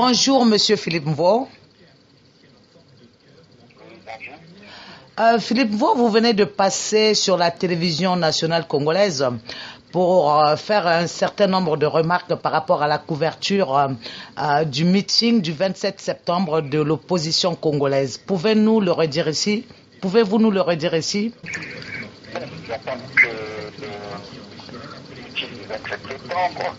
Bonjour, Monsieur Philippe Mvo. Philippe Mvo, vous venez de passer sur la télévision nationale congolaise pour faire un certain nombre de remarques par rapport à la couverture du meeting du 27 septembre de l'opposition congolaise. Pouvez-vous nous le redire ici? Meeting du 27 septembre.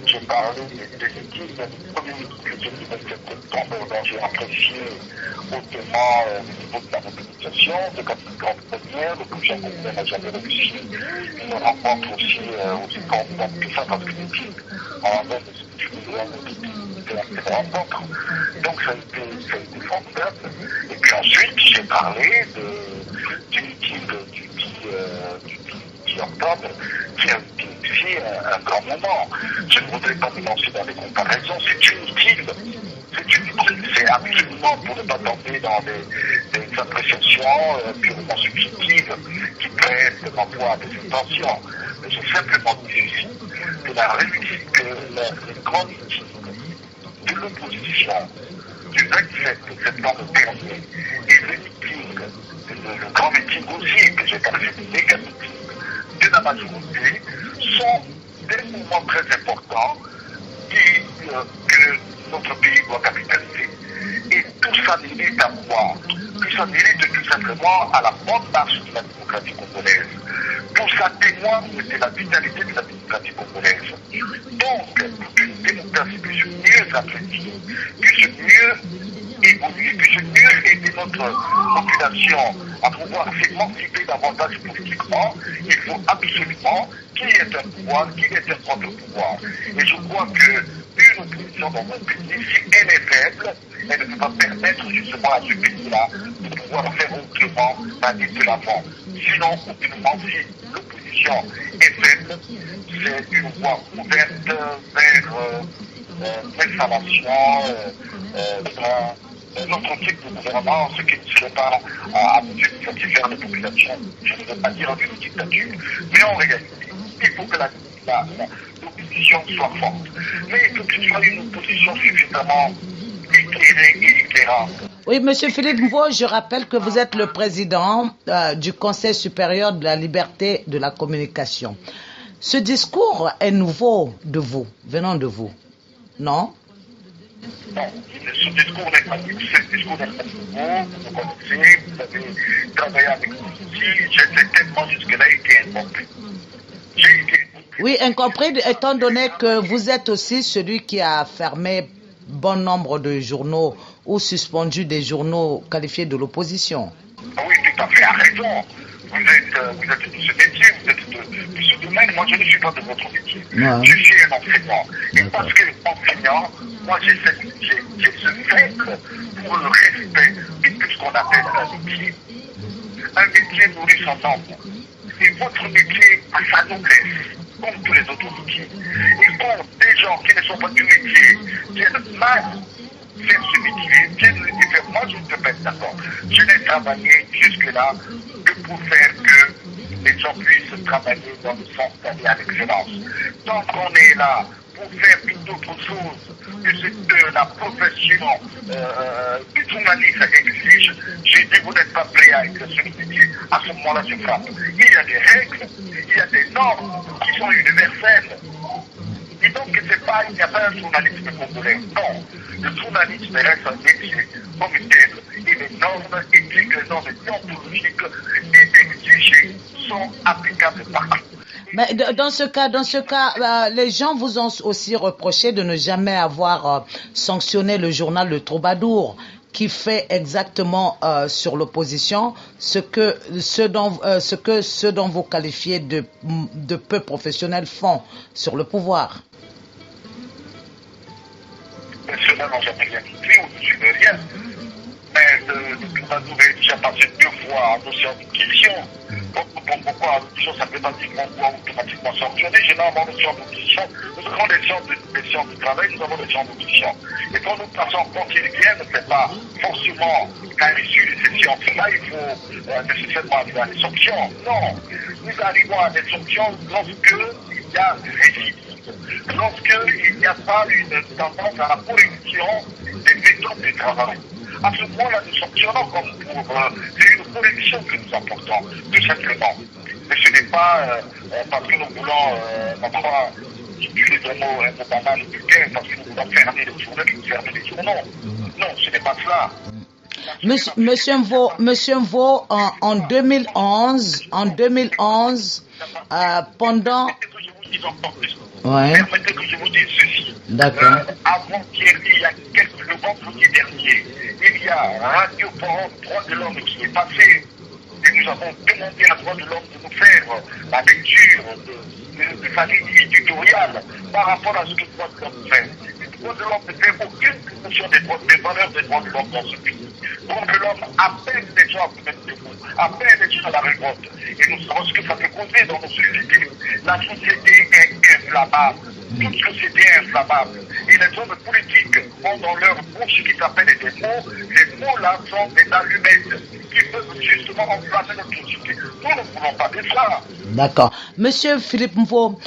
J'ai parlé des meetings, du premier meeting que j'ai eu le 27 septembre, dont j'ai apprécié hautement le niveau de la mobilisation, de comme une grande première, le président congolais n'a jamais réussi. Une rencontre aussi convaincante que ça, parce que les meetings en même de la rencontre. Donc ça a été formidable. Et puis ensuite, j'ai parlé du meeting du 10 octobre, qui a été aussi un grand moment. Je ne voudrais pas me lancer dans des comparaisons, c'est inutile. C'est absolument pour ne pas tomber dans des appréciations purement subjectives qui prêtent de l'emploi des intentions. Mais j'ai simplement dit ici que le grand meeting de l'opposition du 27 septembre dernier et le grand meeting aussi, que j'ai qualifié de méga meeting de la majorité, sont des moments très importants que notre pays doit capitaliser. Et tout ça mérite à quoi? Tout ça mérite tout simplement à la bonne marche de la démocratie congolaise. Tout ça témoigne de la vitalité de la démocratie congolaise. Donc, pour qu'une démocratie puisse mieux apprécier, puisse mieux évoluer, puisse mieux aider notre population à pouvoir s'émanciper davantage politiquement, il faut absolument qu'il y ait un pouvoir, qu'il y ait un contre-pouvoir. Et je crois qu'une opposition dans mon pays, si elle est faible, elle ne peut pas permettre justement à ce pays-là de pouvoir faire autrement, d'aller de l'avant. Sinon, autrement, si l'opposition est faible, c'est une voie ouverte vers l'installation notre type de gouvernement, ce qui ne serait pas à mesure de satisfaire les populations. Je ne veux pas dire une dictature, mais en réalité, il faut que l'opposition soit forte. Mais il faut que ce soit une opposition suffisamment éclairée et éclairante. Oui, Monsieur Philippe Mvo, je rappelle que vous êtes le président du Conseil supérieur de la liberté de la communication. Ce discours est nouveau venant de vous, non? Non, ce discours n'est pas nouveau, vous connaissez, vous avez travaillé avec nous ici, j'ai certainement jusque-là été incompris. Oui, incompris, étant donné que vous êtes aussi celui qui a fermé bon nombre de journaux ou suspendu des journaux qualifiés de l'opposition. Oui, tout à fait, à raison. Vous êtes de ce métier, vous êtes de ce domaine. Moi, je ne suis pas de votre métier. Ouais. Je suis un enseignant. Et parce que enseignant, moi, j'ai ce fait pour le respect de tout ce qu'on appelle un métier. Un métier nourrit son nombre. Et votre métier a sa noblesse, comme tous les autres métiers. Et quand des gens qui ne sont pas du métier viennent mal faire ce métier, viennent le faire, moi, je ne peux pas être d'accord. Je n'ai travaillé jusque-là que pour faire que les gens puissent travailler dans le sens d'aller à l'excellence. Donc on est là pour faire une autre chose que ce que la profession du journaliste exige. J'ai dit, vous n'êtes pas prêt à exercer le métier. À ce moment-là, je frappe. Il y a des règles, il y a des normes qui sont universelles. Et donc, il n'y a pas un journalisme congolais. Non. Le journalisme reste un métier comme tel. Et les normes éthiques, les normes déontologiques et exigées sont applicables partout. Mais dans ce cas, les gens vous ont aussi reproché de ne jamais avoir sanctionné le journal Le Troubadour, qui fait exactement sur l'opposition ce dont vous qualifiez de peu professionnels font sur le pouvoir. Ceux-là n'ont jamais rien dit au-dessus de rien. Mais le Troubadour est déjà passé 2 fois en dossier d'opposition. Pourquoi l'opposition, ça ne veut pas dire qu'on doit automatiquement sanctionner. Généralement, les gens d'opposition, nous avons des gens de travail, nous avons des gens d'opposition. Et quand nous passons quotidienne, ce n'est pas forcément qu'à l'issue de ces séances-là, il faut nécessairement arriver à des sanctions. Non, nous arrivons à des sanctions lorsque il y a récidive. Lorsqu'il n'y a pas une tendance à la correction des méthodes de travail. À ce moment-là, nous sanctionnons comme pour c'est une correction que nous apportons, tout simplement. Mais ce n'est pas parce que nous voulons, utiliser un mot banal et vulgaire, parce que nous voulons fermer les journaux, nous fermer les journaux. Non, ce n'est pas cela. Monsieur Mvo, en 2011, pendant... Ouais. Permettez que je vous dise ceci. D'accord. Avant-hier, le vendredi dernier, il y a Radio Forum Droits de l'Homme qui est passé et nous avons demandé à Droits de l'Homme de nous faire la lecture de sa ligne éditoriale par rapport à ce que Droits de l'Homme fait. Droits de l'Homme ne fait aucune promotion des valeurs des droits de l'homme dans ce pays. Droits de l'Homme appelle les gens à se mettre debout, appelle les gens à la révolte. Et nous savons ce que ça peut causer dans nos sociétés. La société est inflammable. Toute société est inflammable. Et les hommes politiques ont dans leur bouche qui s'appelle des mots. Les mots-là sont des allumettes qui peuvent justement enflammer notre société. Nous ne voulons pas de cela. D'accord. Monsieur Philippe Mvo,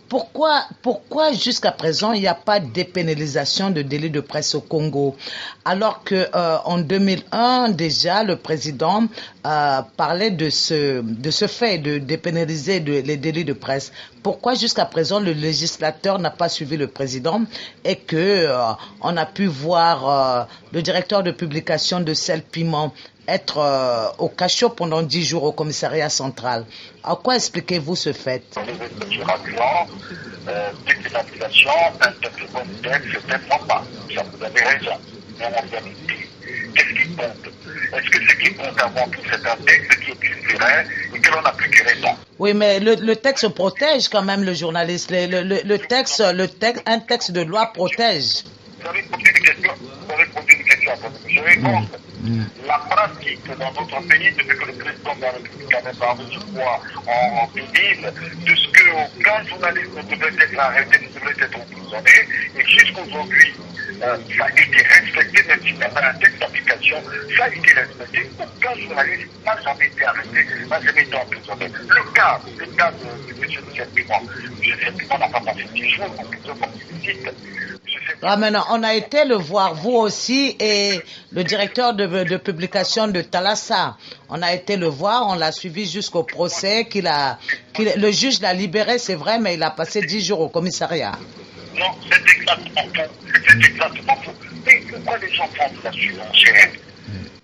pourquoi jusqu'à présent il n'y a pas de dépénalisation de délit de presse au Congo, alors que en 2001 déjà le président parlait de ce fait de dépénaliser les délits de presse. Pourquoi jusqu'à présent le législateur n'a pas suivi le président et que on a pu voir le directeur de publication de Sel Piment être au cachot pendant 10 jours au commissariat central. À quoi expliquez-vous ce fait? Dépénalisation, un texte bon texte, certainement pas. Ça, vous avez raison. Mais en vérité, qu'est-ce qui compte? Est-ce que ce qui compte avant tout, c'est un texte qui est culturel et que l'on appliquerait pas? Oui, mais le texte protège quand même le journaliste. Un texte de loi protège. Vous avez posé une question à votre. Je réponds. La pratique dans notre pays, depuis que le président de la République avait parlé, je crois, en 2000, de ce qu'aucun journaliste ne devait être arrêté, ne devait être emprisonné, et jusqu'aujourd'hui, ça a été respecté, même s'il n'y a pas un texte d'application, ça a été respecté. Aucun journaliste n'a jamais été arrêté, n'a jamais été emprisonné. Le cas de M. Michel Piment, M. Piment n'a pas passé 10 jours en prison comme il cite. Ah, maintenant, on a été le voir, vous aussi, et le directeur de publication de Thalassa. On a été le voir, on l'a suivi jusqu'au procès, le juge l'a libéré, c'est vrai, mais il a passé 10 jours au commissariat. Non, c'est exactement tout. C'est exactement tout. Mais pourquoi les gens font de la surenchère?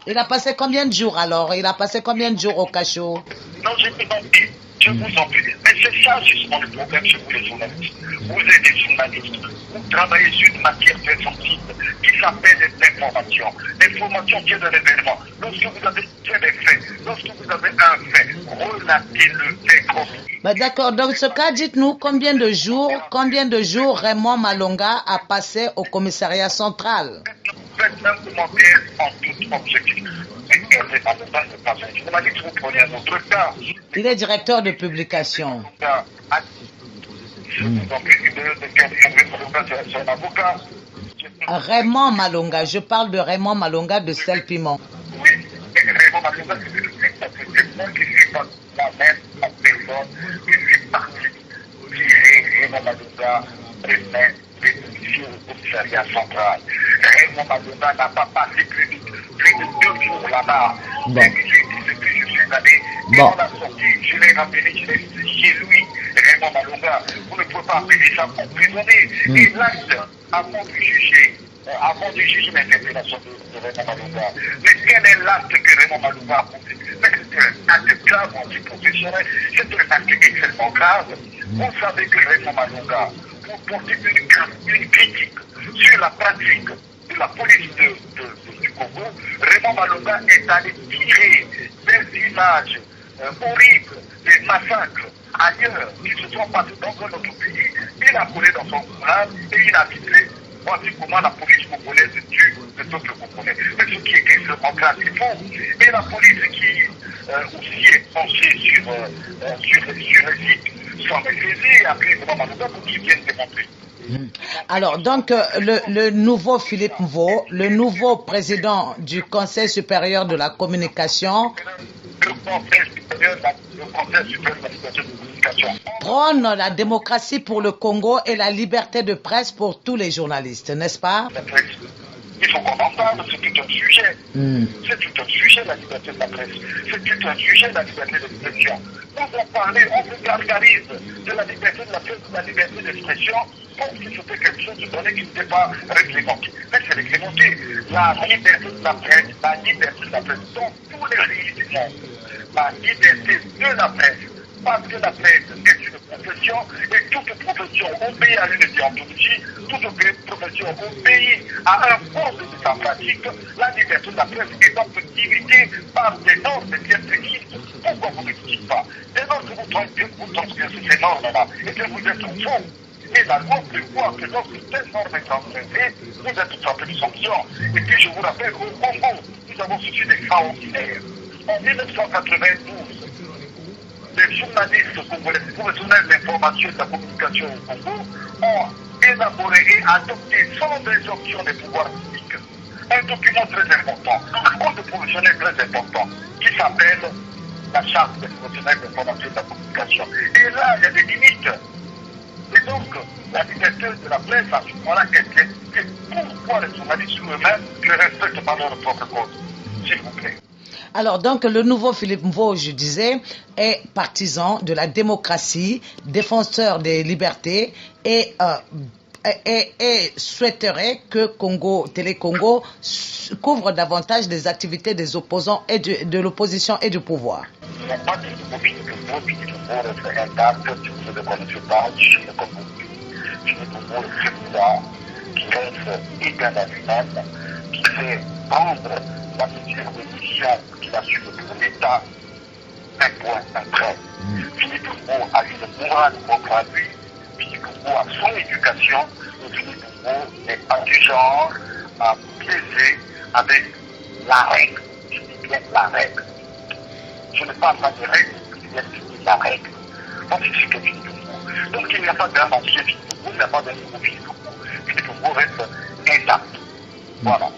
Il a passé combien de jours alors? Il a passé combien de jours au cachot? Non, je vous en prie. Je vous en prie. Mais c'est ça justement le problème chez vous les journalistes. Vous êtes des journalistes. Vous travaillez sur une matière très sensible qui s'appelle l'information. L'information vient de l'événement. Lorsque vous avez des faits, lorsque vous avez un fait, relatez le fait comme bah d'accord, dans ce cas, dites-nous combien de jours Raymond Malonga a passé au commissariat central? Faites un commentaire en toute objectif. Vous prenez un autre cas. Il est directeur de publication. Raymond Malonga, je parle de Raymond Malonga de Sel Piment. Oui, Raymond Malonga, c'est moi qui suis pas moi-même en personne, qui suis parti tirer Raymond Malonga président des policiers au commissariat central. Raymond Malonga n'a pas passé plus de 2 jours là-bas. Bon. Depuis je suis allé, et on l'a sorti, je l'ai ramené chez lui, Raymond Malonga. Vous ne pouvez pas appeler ça emprisonné. Et l'acte, avant de juger l'interpellation de Raymond Malonga. Mais quel est l'acte que Raymond Malonga a posé? C'est un acte grave antiprofessionnel, c'est un acte extrêmement grave. Vous savez que Raymond Malonga, pour porter une critique sur la pratique de la police du Congo, Raymond Malonga est allé tirer des images horribles, des massacres ailleurs qui se sont passés dans un autre pays. Il a collé dans son journal et il a titré voici comment la police congolaise tue le peuple congolais. Mais ce qui est extrêmement grave, c'est faux. Et la police qui aussi est penchée sur les sites sans maîtriser, après Raymond Malonga pour qu'ils viennent démontrer. Alors, donc, le nouveau Philippe Mvo, le nouveau président du Conseil supérieur de la communication. le Conseil supérieur de la liberté de communication. Prône la démocratie pour le Congo et la liberté de presse pour tous les journalistes, n'est-ce pas? Il faut qu'on en parle, c'est tout un sujet. C'est tout un sujet, la liberté de la presse. C'est tout un sujet, la liberté d'expression. Nous on parler, on se gargarise de la liberté de la presse, de la liberté d'expression, comme si c'était quelque chose de donné qui n'était pas réglementé. Mais c'est réglementé. La liberté de la presse dans tous les pays du monde. La liberté de la presse. Parce que la presse est une profession et toute profession obéit à une déontologie, toute profession obéit à un code de sa pratique. La liberté de la presse est donc limitée par des normes bien précises. Pourquoi vous ne dites pas? Dès lors que vous transgressez ces normes-là et que vous êtes faux, et la loi prévoit que lorsque telle norme est transgressée, vous êtes frappé de sanctions. Et puis je vous rappelle qu'au Congo, nous avons suivi des cas ordinaires. En 1992, les journalistes congolais, les professionnels de l'information et de la communication au Congo ont élaboré et adopté sans injonction des pouvoirs publics un document très important, un code professionnel très important qui s'appelle la charte des professionnels de l'information et de la communication. Et là, il y a des limites. Et donc, la liberté de la presse à ce moment-là est limitée. Pourquoi les journalistes eux-mêmes ne respectent pas leur propre code? S'il vous plaît. Alors, donc, le nouveau Philippe Mvo, je disais, est partisan de la démocratie, défenseur des libertés et souhaiterait que Télé Congo couvre davantage des activités des opposants et de l'opposition et du pouvoir. Il n'y a pas de Philippe Mvo est un acte, si vous ne le connaissez pas, je ne connais plus. Philippe Mvo est celui-là qui reste égal à lui-même, qui fait prendre la mesure de mission qu'il assume pour l'État, un point, un trait. Philippe Mvo a une morale propre à lui, Philippe Mvo a son éducation, et Philippe Mvo n'est pas du genre à plaiser avec la règle. Je dis bien la règle. Je ne parle pas des règles, je dis la règle. Donc c'est ce que Philippe Mvo. Donc il n'y a pas d'un ancien Philippe Mvo, il n'y a pas d'un nouveau Philippe Mvo. Philippe Mvo reste intact. Voilà.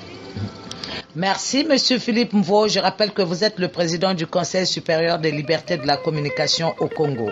Merci, Monsieur Philippe Mvo. Je rappelle que vous êtes le président du Conseil supérieur des libertés de la communication au Congo.